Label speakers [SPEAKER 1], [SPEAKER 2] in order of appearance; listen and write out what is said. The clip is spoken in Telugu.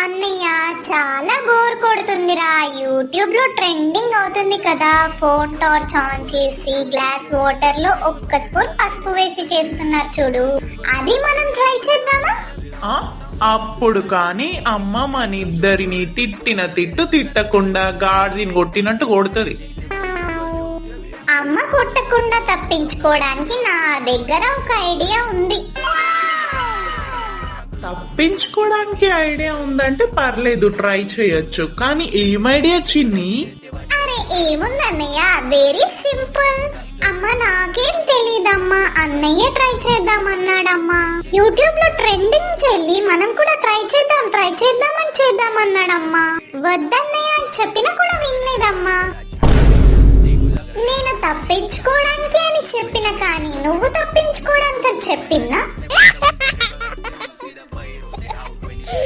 [SPEAKER 1] అన్నయ్య చాలా బోర్ కొడుతుందిరా. యూట్యూబ్ లో ట్రెండింగ్ అవుతుంది కదా, ఫోన్ టార్చ్ ఆన్ చేసి గ్లాస్ వాటర్ లో ఒక్క స్పూన్ పసుపు వేసి చేస్తున్నారు చూడు, అది మనం ట్రై చేద్దామా?
[SPEAKER 2] ఆ అప్పుడు కానీ అమ్మ మన ఇద్దరిని తిట్టిన తిట్టు తిట్టకుండా గాడిదని కొట్టినట్టు కొడుతుంది.
[SPEAKER 1] అమ్మ కొట్టకుండా తప్పించుకోవడానికి నా దగ్గర ఒక ఐడియా ఉంది.
[SPEAKER 2] తప్పించుకోవడానికి ఐడియా ఉందంటే పర్లేదు, ట్రై చేయొచ్చు. కానీ ఏం ఐడియా చిన్ని?
[SPEAKER 1] అరే ఏముందన్నయ్య, వెరీ సింపుల్. అమ్మ నాకేం తెలీదమ్మా, అన్నయ్య ట్రై చేద్దామన్నాడమ్మా. యూట్యూబ్ లో ట్రెండింగ్ చెల్లి, మనం కూడా ట్రై చేద్దామని చేద్దామన్నాడమ్మా. వద్దన్నయ్య అని చెప్పినా కూడా వినలేదమ్మా. నేను తప్పించుకోవడానికి అని చెప్పిన, కానీ నువ్వు తప్పించుకోవడానికి అని చెప్పినా